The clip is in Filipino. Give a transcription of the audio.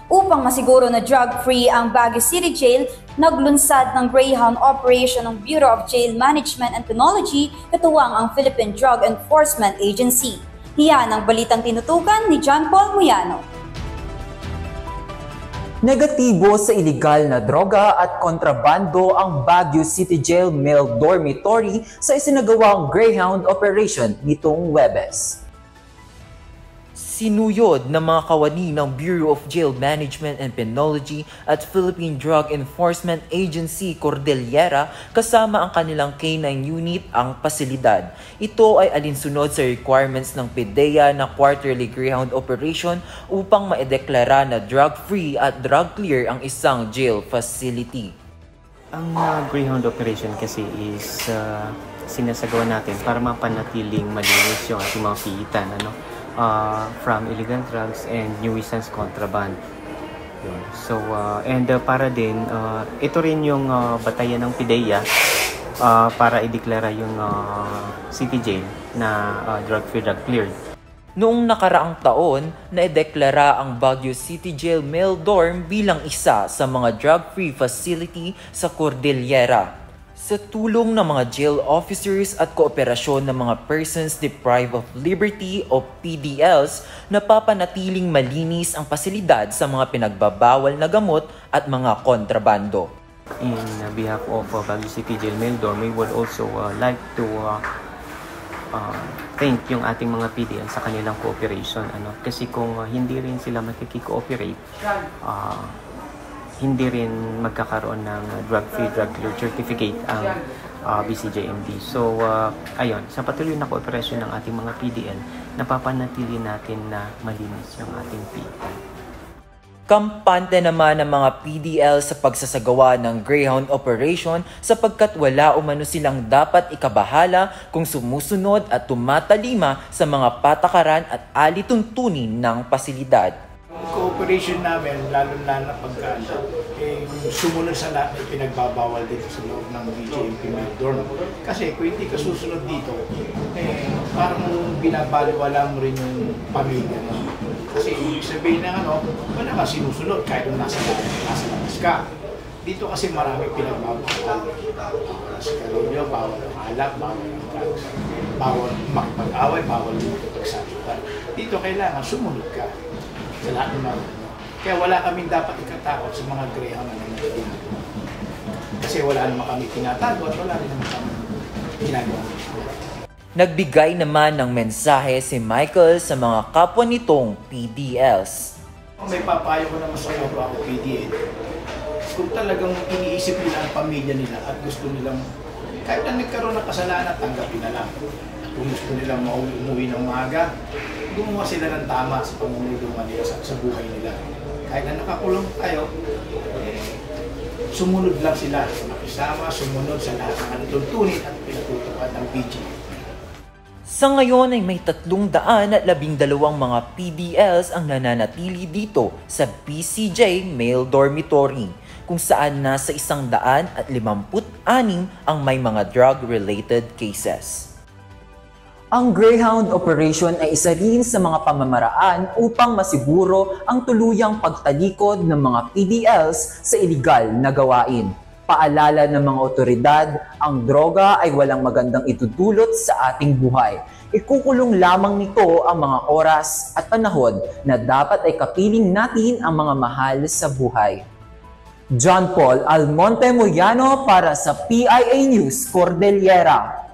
Upang masiguro na drug-free ang Baguio City Jail, naglunsad ng Greyhound Operation ng Bureau of Jail Management and Penology katuwang ang Philippine Drug Enforcement Agency. Iyan ang balitang tinutukan ni John Paul Muyano. Negatibo sa iligal na droga at kontrabando ang Baguio City Jail Male Dormitory sa isinagawang Greyhound Operation nitong Huwebes. Sinuyod ng mga kawani ng Bureau of Jail Management and Penology at Philippine Drug Enforcement Agency Cordillera kasama ang kanilang K9 unit ang pasilidad. Ito ay alinsunod sa requirements ng PDEA na quarterly Greyhound Operation upang maideklara na drug-free at drug-clear ang isang jail facility. Ang Greyhound Operation kasi is sinasagawa natin para mapanatiling malinis yung ating mga piitan, from illegal drugs and nuisance contraband. Yun. So, para din, ito rin yung batayan ng PDEA para ideklara yung city jail na drug-free, drug-cleared. Noong nakaraang taon, naideklara ang Baguio City Jail Male Dorm bilang isa sa mga drug-free facility sa Cordillera. Sa tulong ng mga jail officers at kooperasyon ng mga persons deprived of liberty o PDLs, napapanatiling malinis ang pasilidad sa mga pinagbabawal na gamot at mga kontrabando. In behalf of Baguio City Jail Male Dorm, we would also like to thank yung ating mga PDL sa kanilang cooperation. Kasi kung hindi rin sila makikikooperate, hindi rin magkakaroon ng drug-free, drug-clear certificate ang BCJMD. So, ayun, sa patuloy na kooperasyon ng ating mga PDL, napapanatili natin na malinis yung ating PDL. Kampante naman ng mga PDL sa pagsasagawa ng Greyhound Operation sapagkat wala umano silang dapat ikabahala kung sumusunod at tumatalima sa mga patakaran at alituntunin ng pasilidad. Cooperation namin, lalo-lalo na pagka sumunod sa lahat na pinagbabawal dito sa loob ng BJMP Male Dorm. Kasi kung hindi ka susunod dito, parang binabaliwala mo rin yung pamilya mo. Kasi ibig sabihin na wala ka sinusunod kahit nung nasa labas ka. Dito kasi marami pinagbabawal. Bawal sa kaloryo, bawal ang alak, bawal ang drugs, bawal makipag-away, bawal makipagsakitan. Dito kailangan sumunod ka sa lahat ng mga Kaya wala kaming dapat ikatakot sa mga Greyhound na nangyayari. Kasi wala naman kami tinatago at wala rin naman kami ginagawa. Nagbigay naman ng mensahe si Michael sa mga kapwa nitong PDLs. May papayo ko naman sa kapwa ko PDL. Kung talagang iniisip nila ang pamilya nila at gusto nilang kahit na nagkaroon ng kasalanan, tanggapin na lang. Kung gusto nilang umuwi ng maaga, gumawa sila ng tama sa pamumulungan nila sa buhay nila. Kahit na nakakulong tayo, sumunod lang sila. Makisama, sumunod sa lahat ng tuntunin at pinatutupad ng PG. Sa ngayon ay may 312 mga PDLs ang nananatili dito sa BCJ Male Dormitory, kung saan nasa 156 ang may mga drug-related cases. Ang Greyhound Operation ay isa rin sa mga pamamaraan upang masiguro ang tuluyang pagtalikod ng mga PDLs sa iligal na gawain. Paalala ng mga otoridad, ang droga ay walang magandang itudulot sa ating buhay. Ikukulong lamang nito ang mga oras at panahon na dapat ay kapiling natin ang mga mahal sa buhay. John Paul Almonte Muyano para sa PIA News Cordillera.